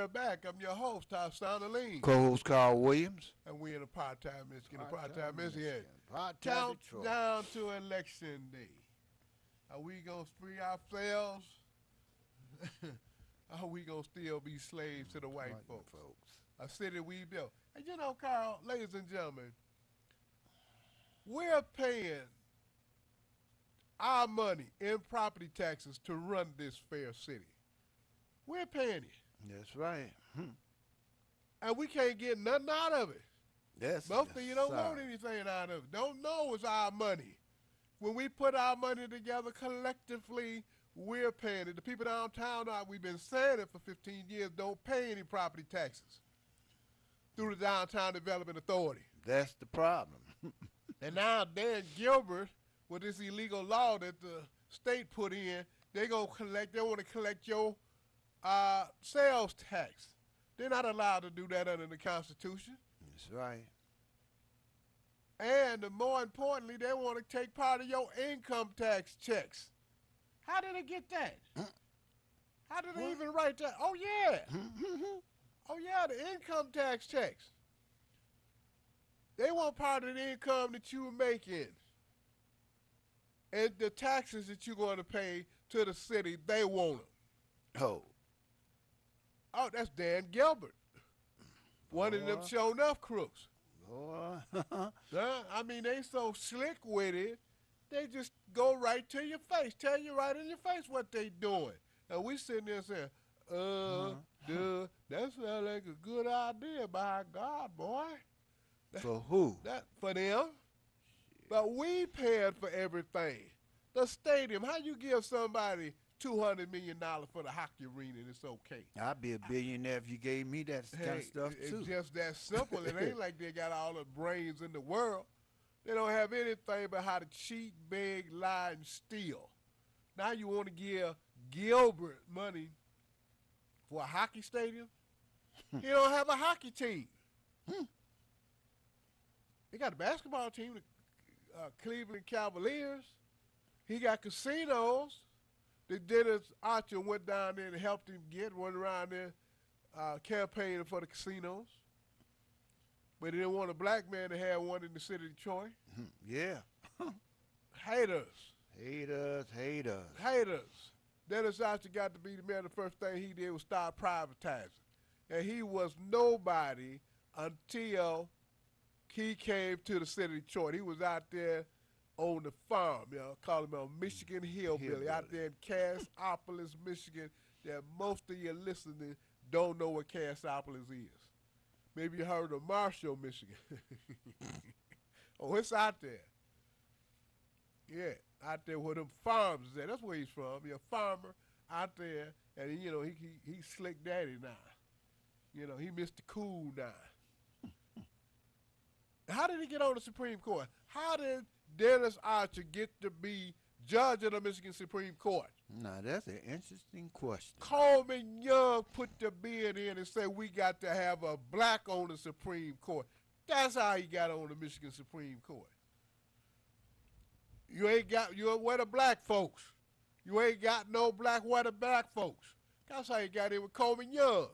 we're back. I'm your host, Hassan Aline. Co-host Carl Williams. And we're in a part-time Michigan. A part-time Part-time Michigan. Michigan. Part-time Detroit. Countdown to election day. Are we going to free ourselves? Are we going to still be slaves to the white folks? A city we built. And you know, Carl, ladies and gentlemen, we're paying our money in property taxes to run this fair city. We're paying it. That's right. And we can't get nothing out of it. That's Most of you don't want anything out of it. Don't know it's our money. When we put our money together collectively, we're paying it. The people downtown, we've been saying it for 15 years, don't pay any property taxes through the Downtown Development Authority. That's the problem. And now Dan Gilbert, with this illegal law that the state put in, they want to collect your sales tax. They're not allowed to do that under the Constitution. That's right. And more importantly, they want to take part of your income tax checks. How did they get that? How did they even write that? Oh, yeah. Oh, yeah, the income tax checks. They want part of the income that you were making. And the taxes that you're going to pay to the city, they want them. Oh, that's Dan Gilbert. One of them show enough crooks. I mean, they so slick with it, they just go right to your face, tell you right in your face what they doing. And we sitting there saying, dude, that sounds like a good idea, by God, boy. For who? For them. But we paying for everything. The stadium, how you give somebody $200 million for the hockey arena and it's okay? I'd be a billionaire if you gave me that kind of stuff, too. It's just that simple. It ain't like they got all the brains in the world. They don't have anything but how to cheat, beg, lie, and steal. Now you want to give Gilbert money for a hockey stadium? He don't have a hockey team. He got a basketball team, the Cleveland Cavaliers. He got casinos. The Dennis Archer went down there and helped him went around there campaigning for the casinos. But he didn't want a black man to have one in the city of Detroit. Yeah. Haters. Dennis Archer got to be the man. The first thing he did was start privatizing. And he was nobody until he came to the city of Detroit. He was out there on the farm, call him a Michigan hillbilly, out there in Cassopolis, Michigan, that most of you listening don't know what Cassopolis is. Maybe you heard of Marshall, Michigan. Oh, it's out there. Yeah, out there where them farms is at. That's where he's from. He's a farmer out there, and he's Slick Daddy now. He Mr. Cool now. How did he get on the Supreme Court? How did Dennis Archer get to be judge of the Michigan Supreme Court? Now, that's an interesting question. Coleman Young put the bid in and said we got to have a black on the Supreme Court. That's how he got on the Michigan Supreme Court. Where the black folks? You ain't got no black, where the black folks? That's how he got in with Coleman Young.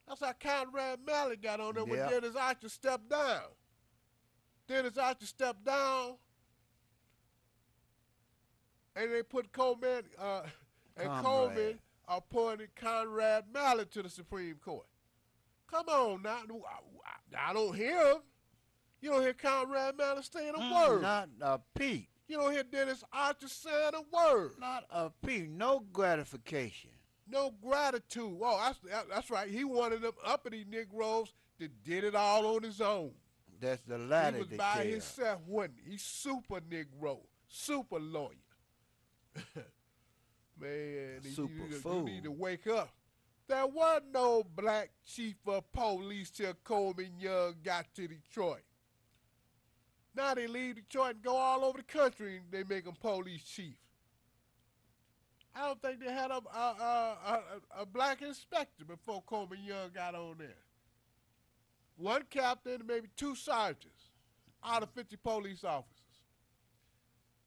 That's how Conrad Mallett got on there when Dennis Archer stepped down. Dennis Archer stepped down, and they put Coleman, Coleman appointed Conrad Mallett to the Supreme Court. Come on now. I don't hear him. You don't hear Conrad Mallett saying a word. Not a peep. You don't hear Dennis Archer saying a word. Not a peep. No gratification. No gratitude. Oh, that's right. He one of them uppity Negroes that did it all on his own. That's the latter. He was by himself, wasn't he? He's super Negro, super lawyer. Man, you need to wake up. There was no black chief of police till Coleman Young got to Detroit. Now they leave Detroit and go all over the country and they make them police chief. I don't think they had a black inspector before Coleman Young got on there. One captain and maybe 2 sergeants out of 50 police officers.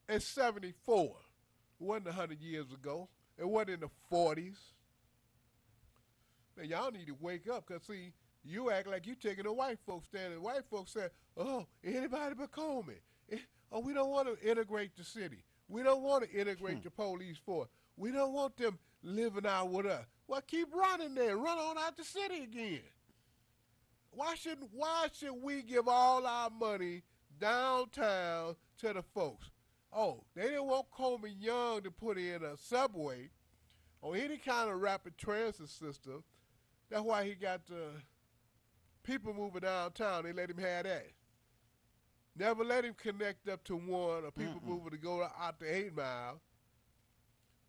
In 74. It wasn't 100 years ago. It wasn't in the 40s. Man, y'all need to wake up, cause see, you act like you taking the white folks stand, and white folks say, "Oh, anybody but Coleman. Oh, we don't want to integrate the city. We don't want to integrate the police force. We don't want them living out with us. Well, keep running there. Run on out the city again. Why should we give all our money downtown to the folks? Oh, they didn't want Coleman Young to put in a subway or any kind of rapid transit system. That's why he got the people moving downtown. They let him have that. Never let him connect up to one or people moving to go out to 8 Mile.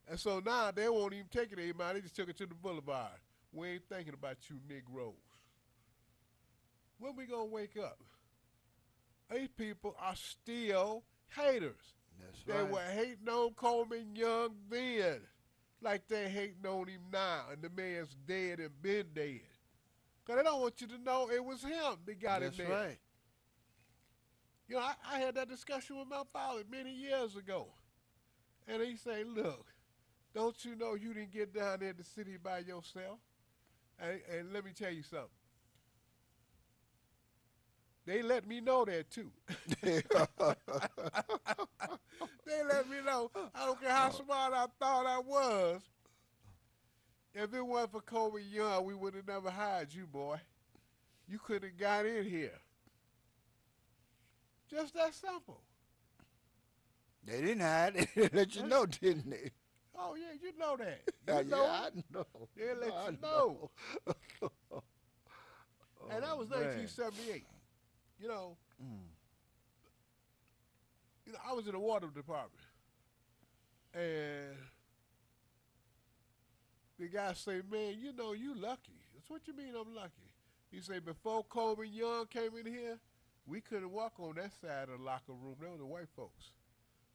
And so now they won't even take it 8 Mile. They just took it to the boulevard. We ain't thinking about you Negroes. When we gonna wake up? These people are still haters. That's They right. were hating on Coleman Young then, like they hating on him now, and the man's dead and been dead. Cause they don't want you to know it was him that got That's him there. right. You know, I had that discussion with my father many years ago, and he say, "Look, don't you know you didn't get down there in the city by yourself?" And let me tell you something. They let me know that too. They let me know. I don't care how smart I thought I was. If it wasn't for Kobe Young, we would have never hired you, boy. You couldn't have got in here. Just that simple. They didn't hide it. They let you know, didn't they? Oh yeah, you know that. Yeah, You know. I know. They let I you know. And that Oh, was man. 1978. You know, I was in the water department, and the guy say, "Man, you know you lucky." That's what you mean I'm lucky. He say, "Before Coleman Young came in here, we couldn't walk on that side of the locker room. They were the white folks.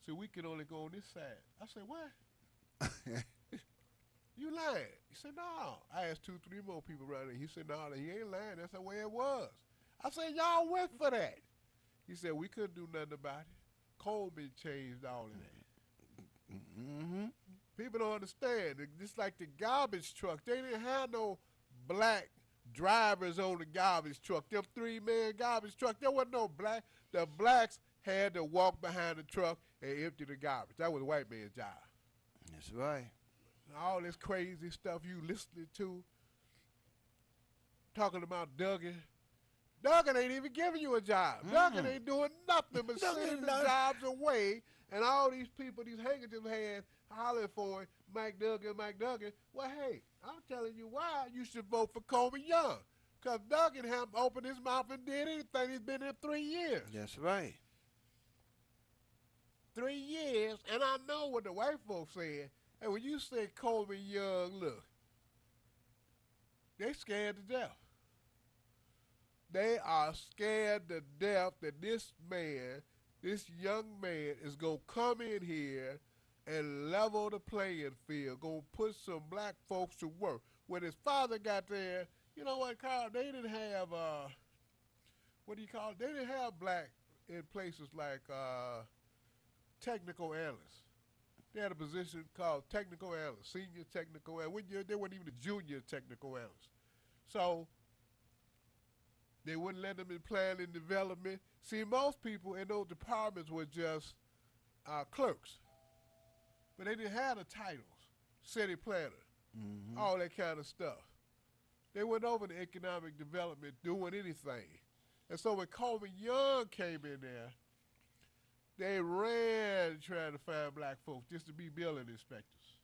So we could only go on this side." I said, "What? You lying?" He said, "No." I asked 2, 3 more people around there. He said, "No, he ain't lying. That's the way it was." I said, "Y'all went for that." He said, "We couldn't do nothing about it. Coleman changed all of that." Mm-hmm. People don't understand. Just like the garbage truck, they didn't have no black drivers on the garbage truck. Them 3-man garbage truck, there wasn't no black. The blacks had to walk behind the truck and empty the garbage. That was the white man's job. That's right. All this crazy stuff you listening to, talking about Duggan. Duggan ain't even giving you a job. Duggan ain't doing nothing but Duggan sending the not- jobs away, and all these people, these handkerchief hands, hollering for him, Mike Duggan, Mike Duggan. Well, hey, I'm telling you why you should vote for Coleman Young. Because Duggan haven't opened his mouth and did anything. He's been there 3 years. That's right. 3 years, and I know what the white folks said. And when you say Coleman Young, look, they scared to death. They are scared to death that this man, this young man, is going to come in here and level the playing field, going to put some black folks to work. When his father got there, you know what, Carl, they didn't have, what do you call it? They didn't have black in places like technical analysts. They had a position called technical analyst, senior technical analyst. They weren't even a junior technical analyst. So they wouldn't let them in planning and development. See, most people in those departments were just clerks. But they didn't have the titles, city planner, all that kind of stuff. They went over to economic development doing anything. And so when Coleman Young came in there, they ran trying to find black folks just to be building inspectors.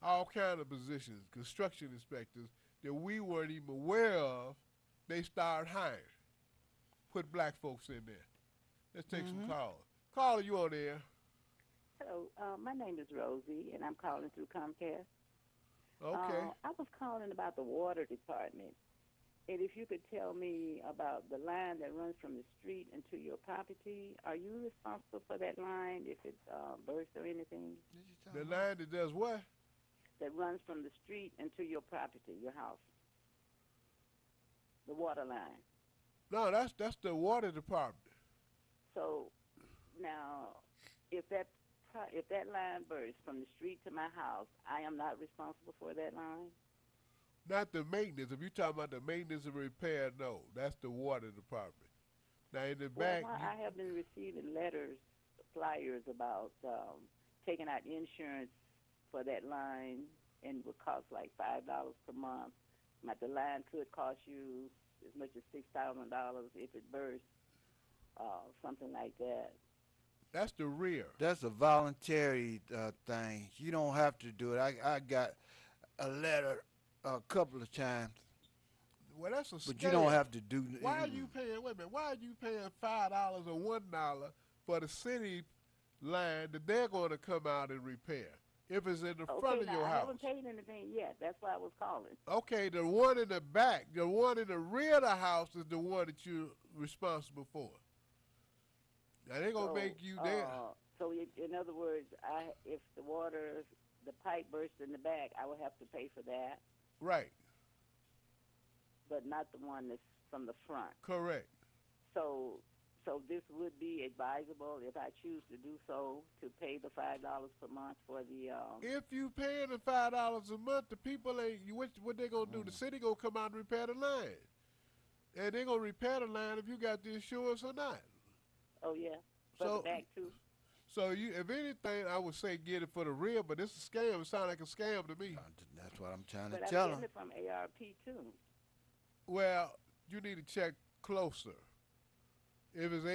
All kind of positions, construction inspectors that we weren't even aware of, they started hiring. Put black folks in there. Let's take some calls. Caller, you on there? Hello, my name is Rosie, and I'm calling through Comcast. Okay. I was calling about the water department, and if you could tell me about the line that runs from the street into your property. Are you responsible for that line if it bursts or anything? The line that does what? That runs from the street into your property, your house. The water line. No, that's the water department. So now, if that line bursts from the street to my house, I am not responsible for that line. Not the maintenance. If you're talking about the maintenance and repair, no, that's the water department. Now in the Well, back, I have been receiving letters, flyers about taking out insurance for that line, and it would cost like $5 per month. But the line could cost you as much as $6,000 if it bursts, something like that. that's the rear. That's a voluntary thing. You don't have to do it. I got a letter a couple of times, Well, that's a but you don't scam. have to do. Why are you paying? Wait a minute. Why are you paying $5 or $1 for the city line that they're going to come out and repair if it's in the front Okay, of now your I house? haven't paid anything yet. That's why I was calling. Okay, the one in the back, the one in the rear of the house is the one that you're responsible for. Now they're gonna So, make you there. in other words, if the water, the pipe bursts in the back, I would have to pay for that, Right. but not the one that's from the front. Correct. So, this would be advisable if I choose to do so to pay the $5 per month for the. If you paying the $5 a month, the people ain't you what they gonna do? The city gonna come out and repair the line. And they gonna repair the line if you got the insurance or not. Oh yeah, for So the back too. so you if anything I would say get it for the rear, but this is a scam. It sounds like a scam to me. That's what I'm trying But to I'm tell getting them. it from ARP too. Well, you need to check closer. If it's Because I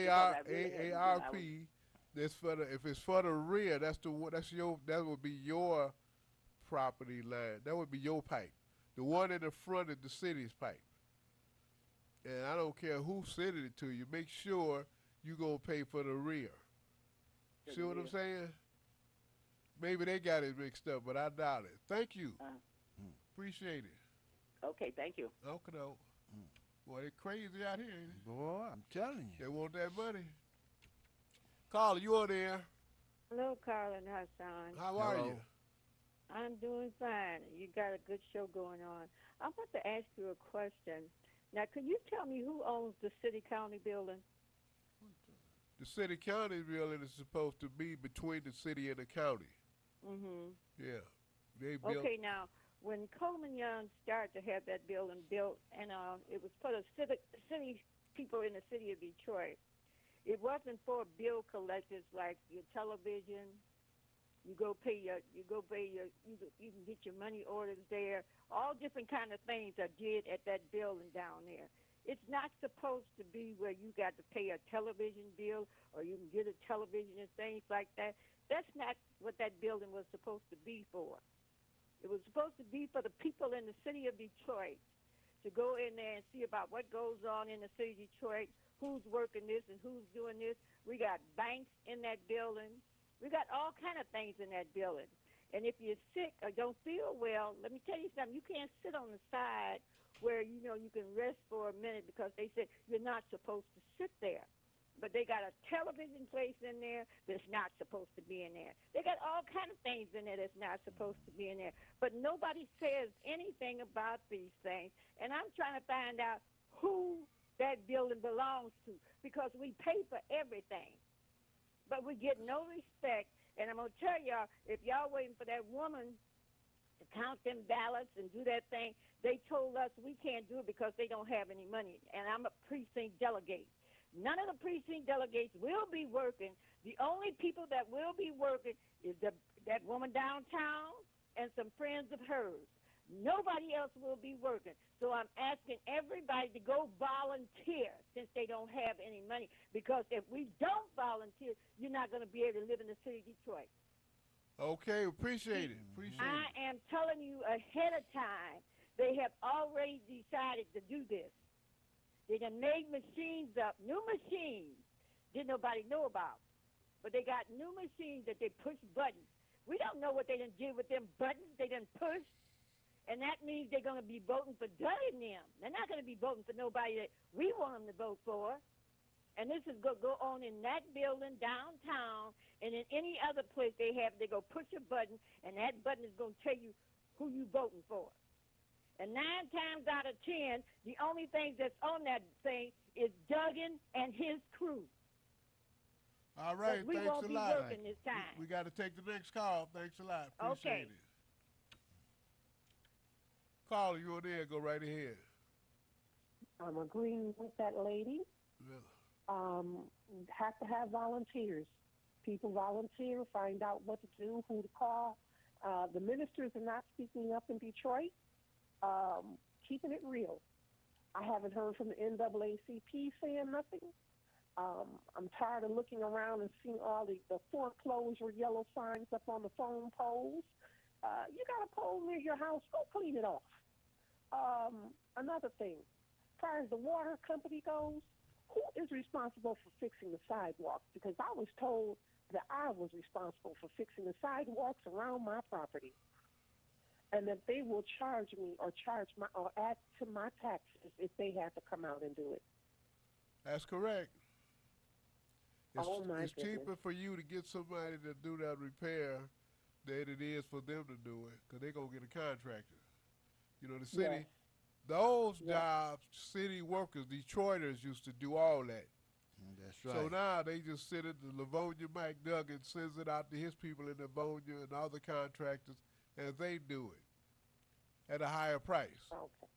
really hadn't been- I ARP, that's for the if it's for the rear, that would be your property line. That would be your pipe. The one in the front is the city's pipe. And I don't care who sent it to you. Make sure you gonna pay for the rear. For See the what I'm rear. saying? Maybe they got it mixed up, but I doubt it. Thank you. Appreciate it. Okay, thank you. Okay, no. Boy, they crazy out here, ain't Boy, I'm telling they? you. They want that money. Carla, you on there? Hello, Carl and Hassan. How are Hello. you? I'm doing fine. You got a good show going on. I want to ask you a question. Now, could you tell me who owns the city-county building? The city county building is supposed to be between the city and the county. Mm-hmm. Yeah. They built Okay, now, when Coleman Young started to have that building built, and it was for the city people in the city of Detroit, it wasn't for bill collectors like your television. You can get your money orders there. All different kind of things are did at that building down there. It's not supposed to be where you got to pay a television bill or you can get a television and things like that. That's not what that building was supposed to be for. It was supposed to be for the people in the city of Detroit to go in there and see about what goes on in the city of Detroit, who's working this and who's doing this. We got banks in that building. We got all kind of things in that building. And if you're sick or don't feel well, let me tell you something. You can't sit on the side where, you can rest for a minute because they said you're not supposed to sit there. But they got a television place in there that's not supposed to be in there. They got all kind of things in there that's not supposed to be in there. But nobody says anything about these things. And I'm trying to find out who that building belongs to because we pay for everything. But we get no respect. And I'm going to tell y'all, if y'all waiting for that woman to count them ballots and do that thing, they told us we can't do it because they don't have any money. And I'm a precinct delegate. None of the precinct delegates will be working. The only people that will be working is that woman downtown and some friends of hers. Nobody else will be working. So I'm asking everybody to go volunteer since they don't have any money. Because if we don't volunteer, you're not going to be able to live in the city of Detroit. Okay, appreciate it. Appreciate I it. am telling you ahead of time, they have already decided to do this. They done made machines up, new machines, didn't nobody know about. But they got new machines that they push buttons. We don't know what they done did with them buttons they done pushed. And that means they're going to be voting for Doug and them. They're not going to be voting for nobody that we want them to vote for. And this is going to go on in that building downtown and in any other place they have. They go push a button, and that button is going to tell you who you voting for. And 9 times out of 10, the only thing that's on that thing is Duggan and his crew. All right, we thanks won't a be lot. working this time. We got to take the next call. Thanks a lot. Appreciate Okay. it. Caller, you on there? Go right ahead. I'm agreeing with that lady. Yeah. Have to have volunteers. People volunteer, find out what to do, who to call. The ministers are not speaking up in Detroit, keeping it real. I haven't heard from the NAACP saying nothing. I'm tired of looking around and seeing all the foreclosure yellow signs up on the phone poles. You got a pole near your house, go clean it off. Another thing, as far as the water company goes, who is responsible for fixing the sidewalks? Because I was told that I was responsible for fixing the sidewalks around my property, and that they will charge me or add to my taxes if they have to come out and do it. That's correct. Oh, my It's goodness. cheaper for you to get somebody to do that repair than it is for them to do it, because they're going to get a contractor. You know, the city, Yes. those Yes. jobs, city workers, Detroiters used to do all that. That's right. So now they just sit at the Livonia. Mike Duggan sends it out to his people in Livonia and other contractors, and they do it at a higher price. Okay.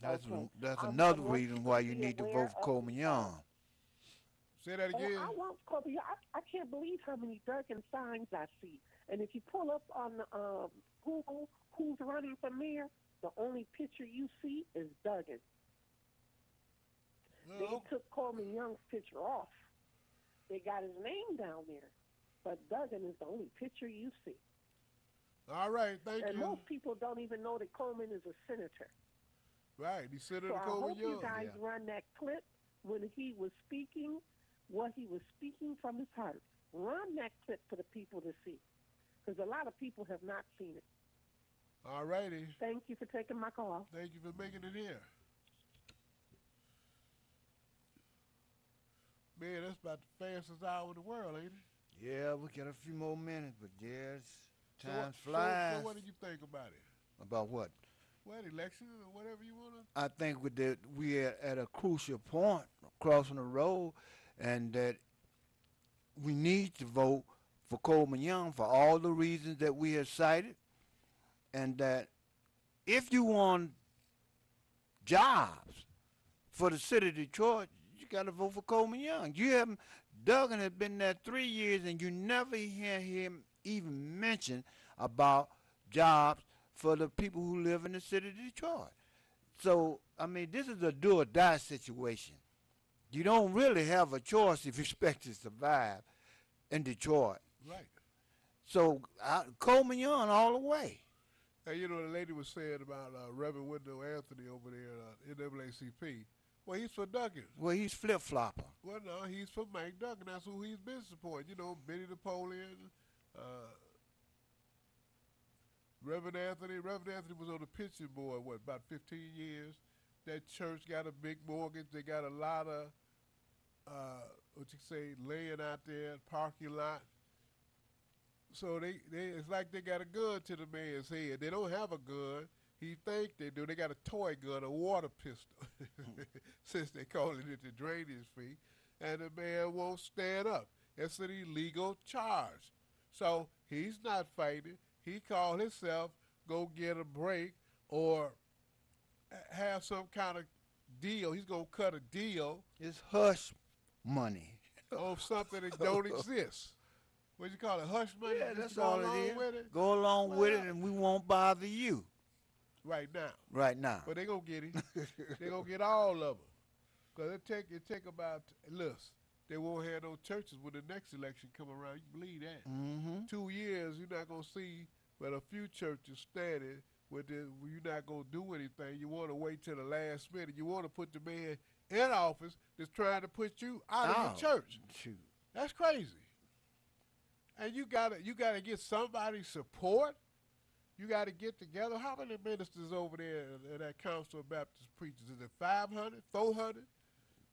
That's Okay. that's I another want reason people why to you be need to aware vote for of Coleman Young. Say that again. I want Kobe. I can't believe how many Durkin signs I see. And if you pull up on Google who's running for mayor, the only picture you see is Duggan. They Well, took Coleman Young's picture off. They got his name down there, but Duggan is the only picture you see. all right, thank And you. most people don't even know that Coleman is a senator. Right, he said it So to I Coleman hope you Young. guys run that clip when he was speaking, what he was speaking from his heart. Run that clip for the people to see, because a lot of people have not seen it. All righty, Thank you for taking my call. thank you for making it here. Man, that's about the fastest hour in the world, ain't it? Yeah, we got a few more minutes, but yes, So time what- flies. So what did you think about it? About what? What, election or whatever you want to? I think we are at a crucial point crossing the road, and that we need to vote for Coleman Young for all the reasons that we have cited, and that if you want jobs for the city of Detroit, you got to vote for Coleman Young. You haven't. Duggan has been there 3 years, and you never hear him even mention about jobs for the people who live in the city of Detroit. So, I mean, this is a do or die situation. You don't really have a choice if you expect to survive in Detroit. Right. So, Coleman Young all the way. Hey, you know, the lady was saying about Reverend Wendell Anthony over there at NAACP. Well, he's for Duggan. Well, he's flip-flopper. Well, no, he's for Mike Duggan. That's who he's been supporting. You know, Benny Napoleon, Reverend Anthony. Reverend Anthony was on the pension board, what, about 15 years? That church got a big mortgage. They got a lot of, laying out there, parking lot. So they it's like they got a gun to the man's head. They don't have a gun. He think they do. They got a toy gun, a water pistol, since they calling it the drainage fee. And the man won't stand up. It's an illegal charge. So he's not fighting. He called himself go get a break or have some kind of deal. He's going to cut a deal It's hush money. on something that don't exist. What you call it, hush money? Yeah, Just that's go all along it is. with it? Go along with it, Well- and we won't bother you Right now. right now. But they gonna get him. They gonna get all of them. Cause it take about listen. They won't have no churches when the next election come around. You believe that? Mm-hmm. 2 years, you're not gonna see but a few churches standing with this. You're not gonna do anything. You want to wait till the last minute. You want to put the man in office that's trying to put you out of your church. Shoot. That's crazy. And you gotta get somebody's support. You gotta get together. How many ministers over there at that Council of Baptist Preachers? Is it 500, 400?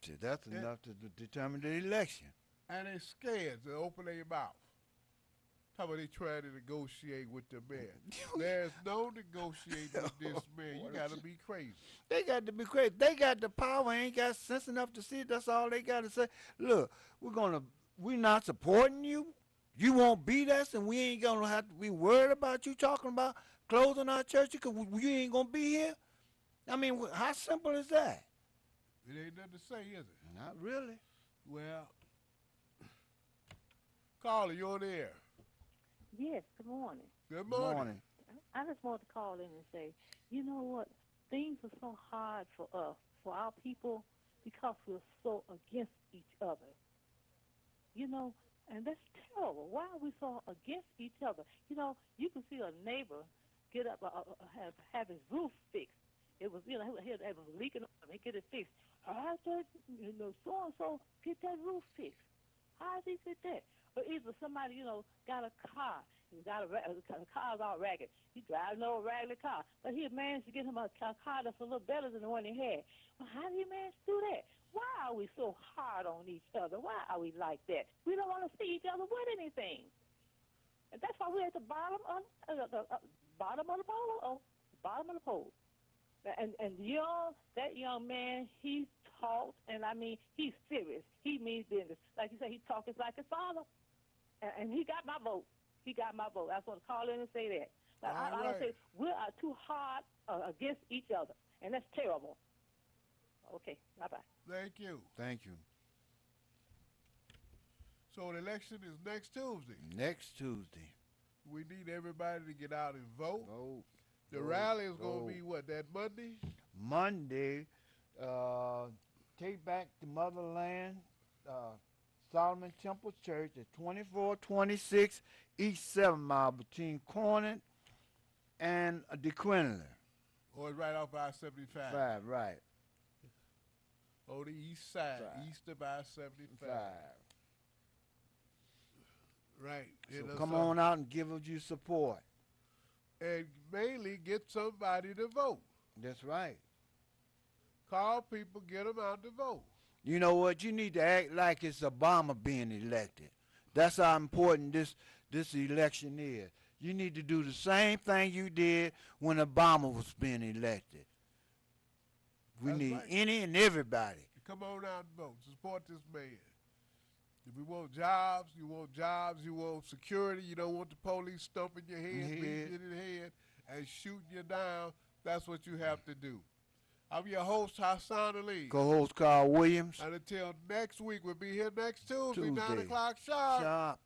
See, that's Yeah. enough to determine the election. And they scared to open their mouth. How about they trying to negotiate with the man? There's no negotiating with this man. You gotta be crazy. They got to be crazy. They got the power, ain't got sense enough to see it. That's all they got to say. Look, we're not supporting you, You won't beat us, and we ain't gonna have to be worried about you talking about closing our church because you ain't gonna be here. I mean, how simple is that? It ain't nothing to say, is it? Not really. Well, caller, you're on the air. Yes, good morning. Good Good morning. morning. I just want to call in and say, you know what? Things are so hard for us, for our people, because we're so against each other. You know, and that's terrible. Why are we so against each other? You know, you can see a neighbor get up, have his roof fixed. It was, it was leaking. He get it fixed. I said, so and so get that roof fixed. How did he get that? Or either somebody, got a car. He got the car's all ragged. He drives an old ragged car, but he managed to get him a car that's a little better than the one he had. Well, how do you manage to do that? Why are we so hard on each other? Why are we like that? We don't want to see each other with anything, and that's why we're at the bottom of the bottom of the pole. Bottom of the pole. And that young man, he's taught, and I mean, he's serious. He means business. Like you said, he talks like his father, and he got my vote. He got my vote. I just want to call in and say that. But I All don't right. say we are too hard against each other, and that's terrible. Okay, bye-bye. Thank you. Thank you. So the election is next Tuesday. Next Tuesday. We need everybody to get out and vote. Vote. The vote, rally is going vote. to be what, that Monday? Monday, take back the motherland, Solomon Temple Church at 2426 East 7 Mile between Corning and DeQuinlan. Or it's right off I-75? Five, right. On the east side, Five. east of I-75. Five. Right. So come on out and give us your support. And mainly get somebody to vote. That's right. Call people, get them out to vote. You know what? You need to act like it's Obama being elected. That's how important this election is. You need to do the same thing you did when Obama was being elected. We That's need right. any and everybody. Come on out and vote. Support this man. If you want jobs, you want security, you don't want the police stumping your head, beating you in the head, and shooting you down, that's what you have to do. I'm your host, Hassan Ali. Co-host Carl Williams. And until next week, we'll be here next Tuesday, 9 Tuesday. o'clock sharp. Sharp.